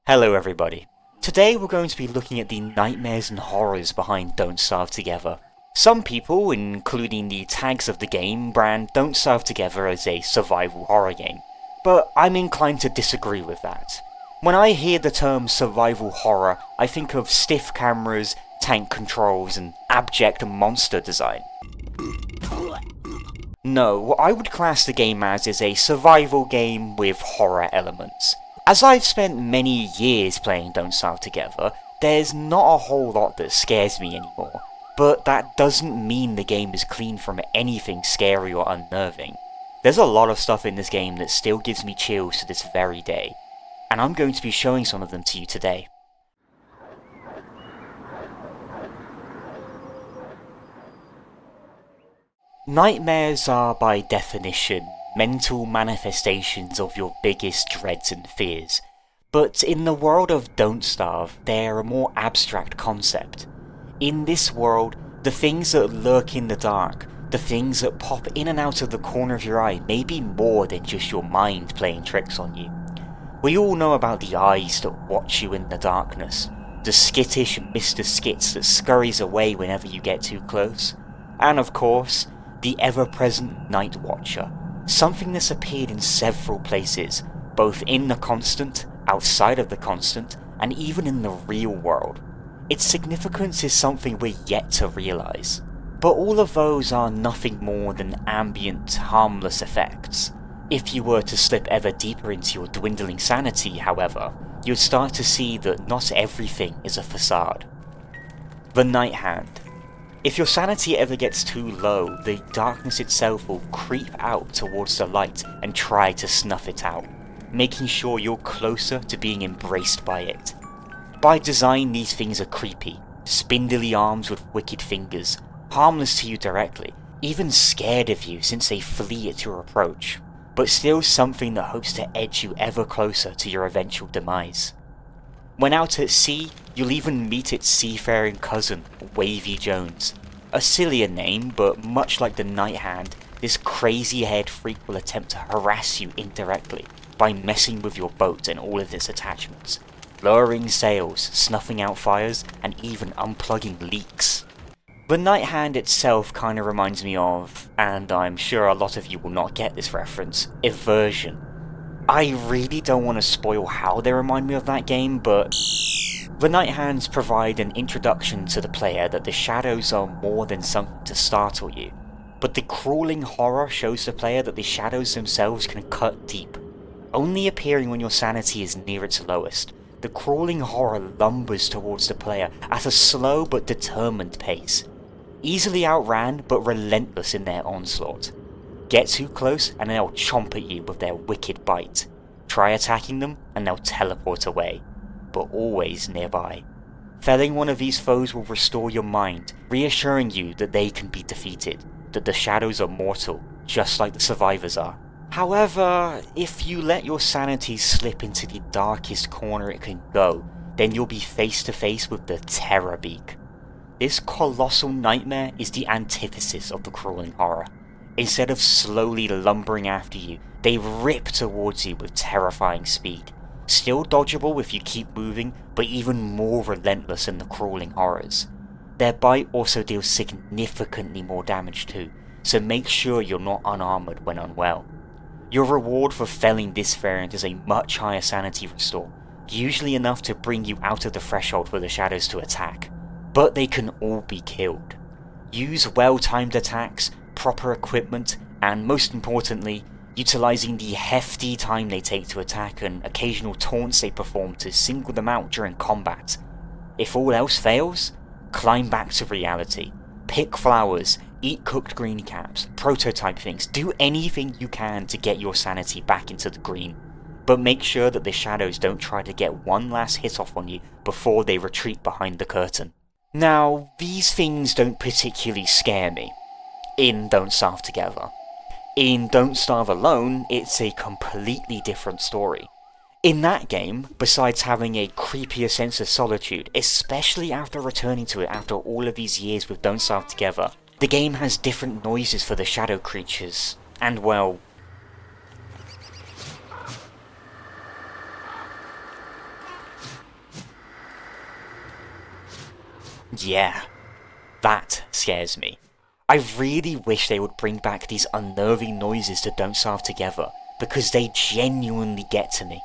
Hello everybody. Today we're going to be looking at the nightmares and horrors behind Don't Starve Together. Some people, including the tags of the game, brand Don't Starve Together as a survival horror game, but I'm inclined to disagree with that. When I hear the term survival horror, I think of stiff cameras, tank controls, and abject monster design. No, what I would class the game as is a survival game with horror elements. As I've spent many years playing Don't Starve Together, there's not a whole lot that scares me anymore, but that doesn't mean the game is clean from anything scary or unnerving. There's a lot of stuff in this game that still gives me chills to this very day, and I'm going to be showing some of them to you today. Nightmares are, by definition, mental manifestations of your biggest dreads and fears, but in the world of Don't Starve, they're a more abstract concept. In this world, the things that lurk in the dark, the things that pop in and out of the corner of your eye may be more than just your mind playing tricks on you. We all know about the eyes that watch you in the darkness, the skittish Mr. Skits that scurries away whenever you get too close, and of course, the ever-present Night Watcher, something that's appeared in several places, both in the Constant, outside of the Constant, and even in the real world. Its significance is something we're yet to realise, but all of those are nothing more than ambient, harmless effects. If you were to slip ever deeper into your dwindling sanity, however, you'd start to see that not everything is a facade. The Night Hand. If your sanity ever gets too low, the darkness itself will creep out towards the light and try to snuff it out, making sure you're closer to being embraced by it. By design, these things are creepy, spindly arms with wicked fingers, harmless to you directly, even scared of you since they flee at your approach, but still something that hopes to edge you ever closer to your eventual demise. When out at sea, you'll even meet its seafaring cousin, Wavy Jones. A sillier name, but much like the Night Hand, this crazy-haired freak will attempt to harass you indirectly by messing with your boat and all of its attachments, lowering sails, snuffing out fires, and even unplugging leaks. The Night Hand itself kinda reminds me of, and I'm sure a lot of you will not get this reference, Eversion. I really don't want to spoil how they remind me of that game, but the Night Hands provide an introduction to the player that the shadows are more than something to startle you, but the crawling horror shows the player that the shadows themselves can cut deep. Only appearing when your sanity is near its lowest, the crawling horror lumbers towards the player at a slow but determined pace, easily outran but relentless in their onslaught. Get too close and they'll chomp at you with their wicked bite. Try attacking them and they'll teleport away, but always nearby. Felling one of these foes will restore your mind, reassuring you that they can be defeated, that the shadows are mortal, just like the survivors are. However, if you let your sanity slip into the darkest corner it can go, then you'll be face to face with the Terror Beak. This colossal nightmare is the antithesis of the crawling horror. Instead of slowly lumbering after you, they rip towards you with terrifying speed. Still dodgeable if you keep moving, but even more relentless than the crawling horrors. Their bite also deals significantly more damage too, so make sure you're not unarmored when unwell. Your reward for felling this variant is a much higher sanity restore, usually enough to bring you out of the threshold for the shadows to attack, but they can all be killed. Use well-timed attacks, proper equipment, and most importantly, utilizing the hefty time they take to attack and occasional taunts they perform to single them out during combat. If all else fails, climb back to reality. Pick flowers, eat cooked green caps, prototype things, do anything you can to get your sanity back into the green. But make sure that the shadows don't try to get one last hit off on you before they retreat behind the curtain. Now, these things don't particularly scare me in Don't Starve Together. In Don't Starve Alone, it's a completely different story. In that game, besides having a creepier sense of solitude, especially after returning to it after all of these years with Don't Starve Together, the game has different noises for the shadow creatures, and well, Yeah, that scares me. I really wish they would bring back these unnerving noises to Don't Starve Together, because they genuinely get to me.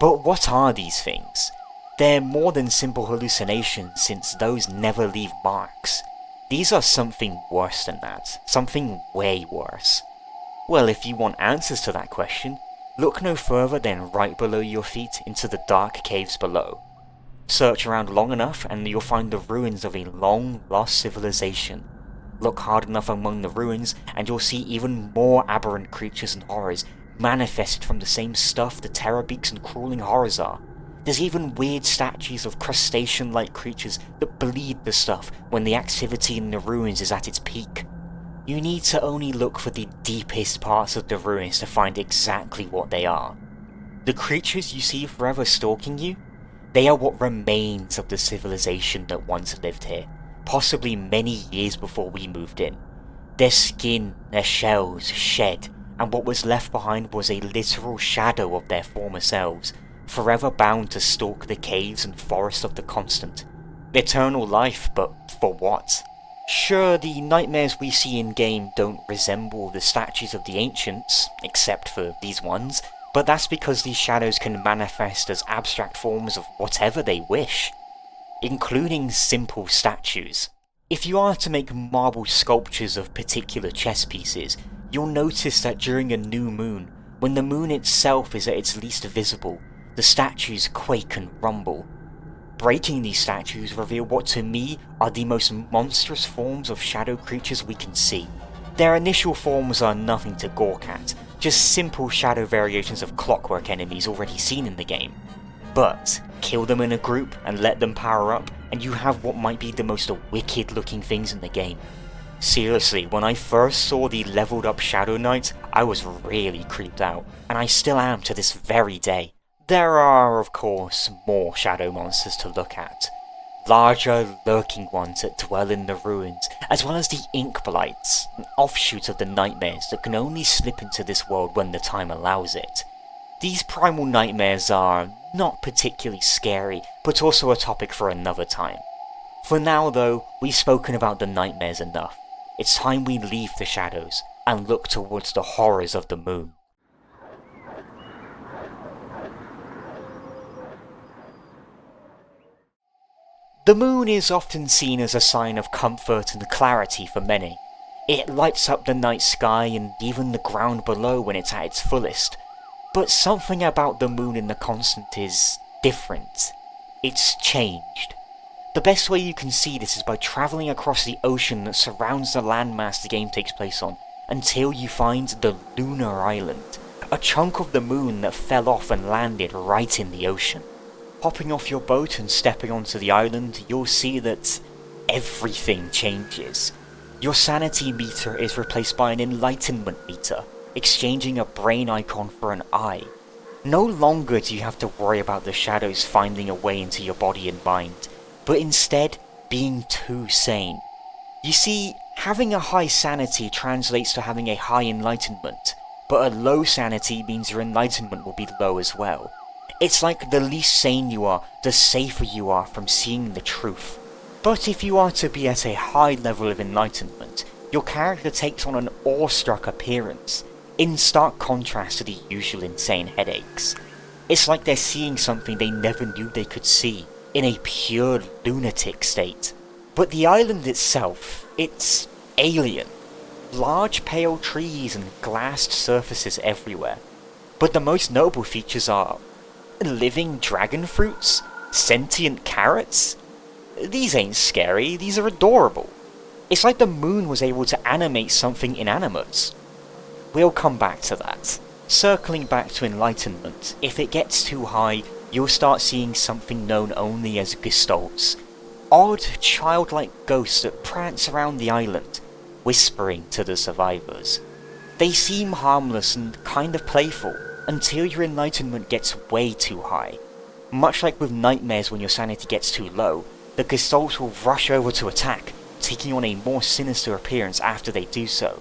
But what are these things? They're more than simple hallucinations, since those never leave marks. These are something worse than that, something way worse. Well, if you want answers to that question, look no further than right below your feet into the dark caves below. Search around long enough and you'll find the ruins of a long-lost civilization. Look hard enough among the ruins and you'll see even more aberrant creatures and horrors manifested from the same stuff the terror beaks and crawling horrors are. There's even weird statues of crustacean-like creatures that bleed the stuff when the activity in the ruins is at its peak. You need to only look for the deepest parts of the ruins to find exactly what they are. The creatures you see forever stalking you, they are what remains of the civilization that once lived here, possibly many years before we moved in. Their skin, their shells, shed, and what was left behind was a literal shadow of their former selves, forever bound to stalk the caves and forests of the Constant. Eternal life, but for what? Sure, the nightmares we see in-game don't resemble the statues of the ancients, except for these ones, but that's because these shadows can manifest as abstract forms of whatever they wish, including simple statues. If you are to make marble sculptures of particular chess pieces, you'll notice that during a new moon, when the moon itself is at its least visible, the statues quake and rumble. Breaking these statues reveal what to me are the most monstrous forms of shadow creatures we can see. Their initial forms are nothing to gawk at, just simple shadow variations of clockwork enemies already seen in the game. But kill them in a group and let them power up, and you have what might be the most wicked looking things in the game. Seriously, when I first saw the leveled up Shadow Knight, I was really creeped out, and I still am to this very day. There are, of course, more shadow monsters to look at. Larger, lurking ones that dwell in the ruins, as well as the Ink Blights, an offshoot of the nightmares that can only slip into this world when the time allows it. These primal nightmares are not particularly scary, but also a topic for another time. For now though, we've spoken about the nightmares enough. It's time we leave the shadows, and look towards the horrors of the moon. The moon is often seen as a sign of comfort and clarity for many. It lights up the night sky and even the ground below when it's at its fullest. But something about the moon in the Constant is different. It's changed. The best way you can see this is by travelling across the ocean that surrounds the landmass the game takes place on, until you find the Lunar Island, a chunk of the moon that fell off and landed right in the ocean. Hopping off your boat and stepping onto the island, you'll see that everything changes. Your sanity meter is replaced by an enlightenment meter, exchanging a brain icon for an eye. No longer do you have to worry about the shadows finding a way into your body and mind, but instead being too sane. You see, having a high sanity translates to having a high enlightenment, but a low sanity means your enlightenment will be low as well. It's like the least sane you are, the safer you are from seeing the truth. But if you are to be at a high level of enlightenment, your character takes on an awestruck appearance, in stark contrast to the usual insane headaches. It's like they're seeing something they never knew they could see, in a pure lunatic state. But the island itself, it's alien. Large pale trees and glassed surfaces everywhere. But the most notable features are living dragon fruits? Sentient carrots? These ain't scary, these are adorable. It's like the moon was able to animate something inanimate. We'll come back to that. Circling back to enlightenment, if it gets too high, you'll start seeing something known only as gestalts. Odd, childlike ghosts that prance around the island, whispering to the survivors. They seem harmless and kind of playful, until your enlightenment gets way too high. Much like with nightmares when your sanity gets too low, the gestalts will rush over to attack, taking on a more sinister appearance after they do so.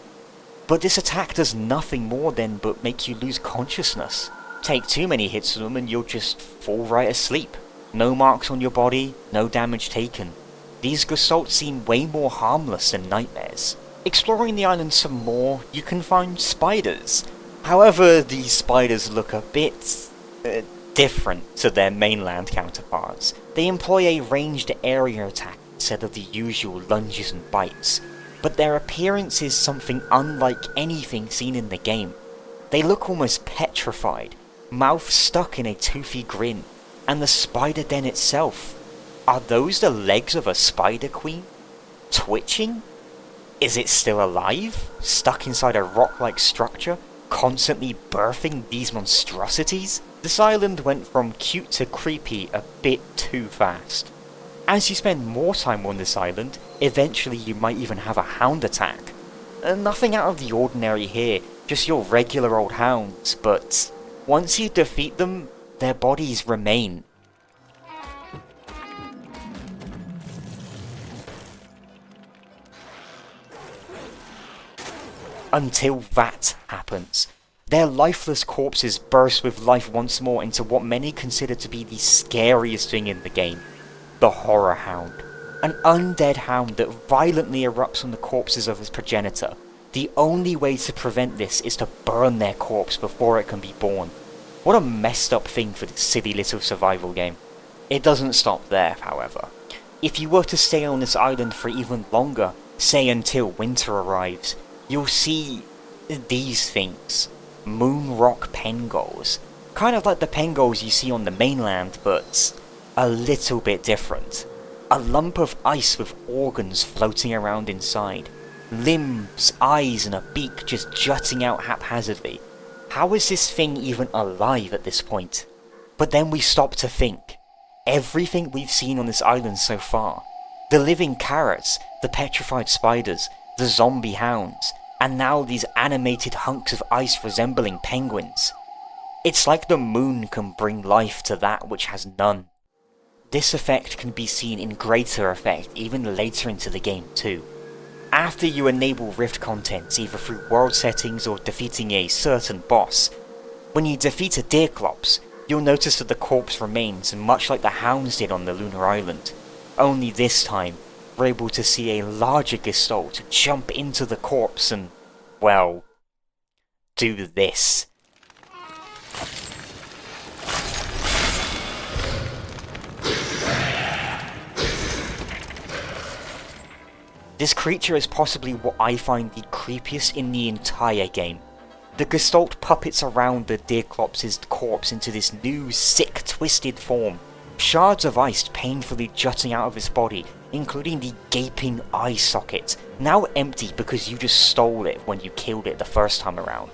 But this attack does nothing more than but make you lose consciousness. Take too many hits of them and you'll just fall right asleep. No marks on your body, no damage taken. these Gestalts seem way more harmless than nightmares. Exploring the island some more, you can find spiders. However, these spiders look a bit different to their mainland counterparts. They employ a ranged area attack instead of the usual lunges and bites, but their appearance is something unlike anything seen in the game. They look almost petrified, mouth stuck in a toothy grin, and the spider den itself. Are those the legs of a spider queen? Twitching? Is it still alive? Stuck inside a rock-like structure? Constantly birthing these monstrosities? This island went from cute to creepy a bit too fast. As you spend more time on this island, eventually you might even have a hound attack. Nothing out of the ordinary here, just your regular old hounds, but once you defeat them, their bodies remain. Until that happens. Their lifeless corpses burst with life once more into what many consider to be the scariest thing in the game. The Horror Hound. An undead hound that violently erupts on the corpses of its progenitor. The only way to prevent this is to burn their corpse before it can be born. What a messed up thing for this silly little survival game. It doesn't stop there, however. If you were to stay on this island for even longer, say until winter arrives, you'll see these things. Moon rock pangolls. Kind of like the pangolls you see on the mainland, but a little bit different. A lump of ice with organs floating around inside. Limbs, eyes and a beak just jutting out haphazardly. How is this thing even alive at this point? But then we stop to think. Everything we've seen on this island so far. The living carrots, the petrified spiders, the zombie hounds, and now these animated hunks of ice resembling penguins. It's like the moon can bring life to that which has none. This effect can be seen in greater effect even later into the game too. After you enable Rift content either through world settings or defeating a certain boss, when you defeat a Deerclops, you'll notice that the corpse remains much like the hounds did on the lunar island. Only this time, we're able to see a larger Gestalt jump into the corpse and, well, do this. This creature is possibly what I find the creepiest in the entire game. The Gestalt puppets around the Deerclops' corpse into this new, sick, twisted form. Shards of ice painfully jutting out of its body, including the gaping eye socket, now empty because you just stole it when you killed it the first time around.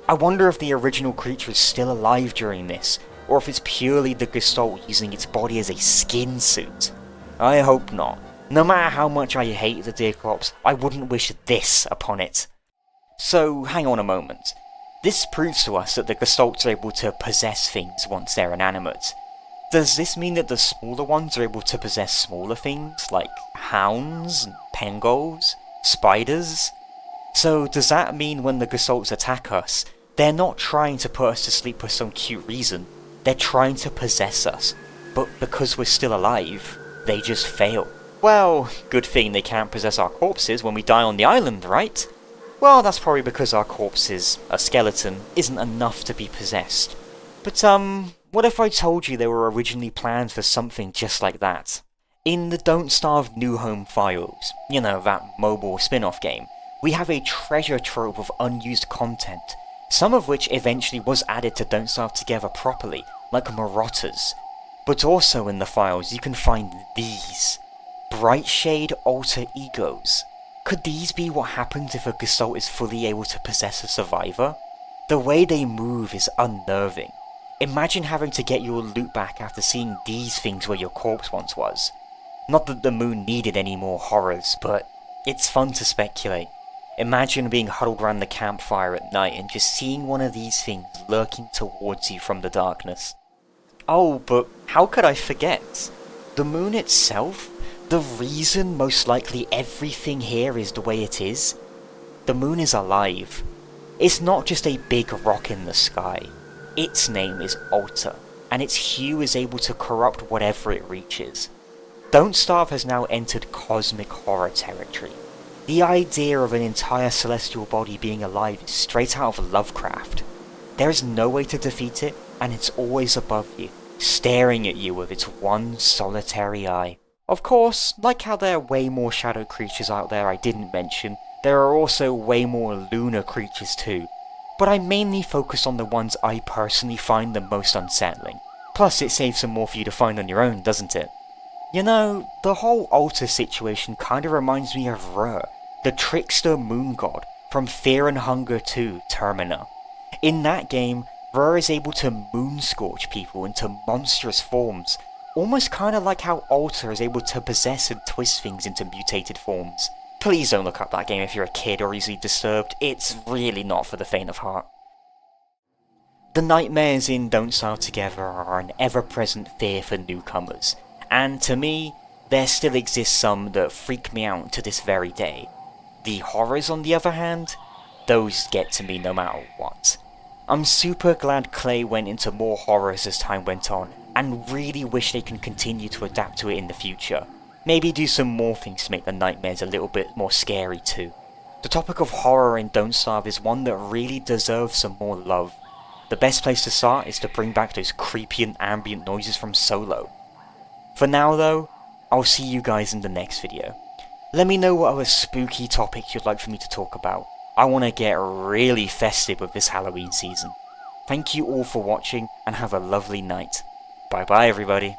I wonder if the original creature is still alive during this, or if it's purely the Gestalt using its body as a skin suit. I hope not. No matter how much I hate the Deerclops, I wouldn't wish this upon it. So, hang on a moment. This proves to us that the Gestalts are able to possess things once they're inanimate. Does this mean that the smaller ones are able to possess smaller things, like hounds, pangolls, spiders? So does that mean when the Gestalts attack us, they're not trying to put us to sleep for some cute reason, they're trying to possess us, but because we're still alive, they just fail? Well, good thing they can't possess our corpses when we die on the island, right? Well, that's probably because our corpses, a skeleton, isn't enough to be possessed. But what if I told you they were originally planned for something just like that? In the Don't Starve New Home files, you know, that mobile spin-off game, we have a treasure trove of unused content, some of which eventually was added to Don't Starve Together properly, like Marotters. But also in the files you can find these. Brightshade alter egos. Could these be what happens if a Gestalt is fully able to possess a survivor? The way they move is unnerving. Imagine having to get your loot back after seeing these things where your corpse once was. Not that the moon needed any more horrors, but it's fun to speculate. Imagine being huddled around the campfire at night and just seeing one of these things lurking towards you from the darkness. Oh, but how could I forget? The moon itself? The reason most likely everything here is the way it is? The moon is alive. It's not just a big rock in the sky. Its name is Alter, and its hue is able to corrupt whatever it reaches. Don't Starve has now entered cosmic horror territory. The idea of an entire celestial body being alive is straight out of Lovecraft. There is no way to defeat it, and it's always above you, staring at you with its one solitary eye. Of course, like how there are way more shadow creatures out there I didn't mention, there are also way more lunar creatures too, but I mainly focus on the ones I personally find the most unsettling. Plus it saves some more for you to find on your own, doesn't it? You know, the whole altar situation kinda reminds me of the trickster moon god from Fear and Hunger 2 Termina. In that game, is able to moon scorch people into monstrous forms, almost kinda like how Alter is able to possess and twist things into mutated forms. Please don't look up that game if you're a kid or easily disturbed, it's really not for the faint of heart. The nightmares in Don't Starve Together are an ever-present fear for newcomers, and to me, there still exists some that freak me out to this very day. The horrors, on the other hand, those get to me no matter what. I'm super glad Clay went into more horrors as time went on, and really wish they can continue to adapt to it in the future. Maybe do some more things to make the nightmares a little bit more scary too. The topic of horror in Don't Starve is one that really deserves some more love. The best place to start is to bring back those creepy and ambient noises from Solo. For now though, I'll see you guys in the next video. Let me know what other spooky topics you'd like for me to talk about. I want to get really festive with this Halloween season. Thank you all for watching and have a lovely night. Bye bye everybody.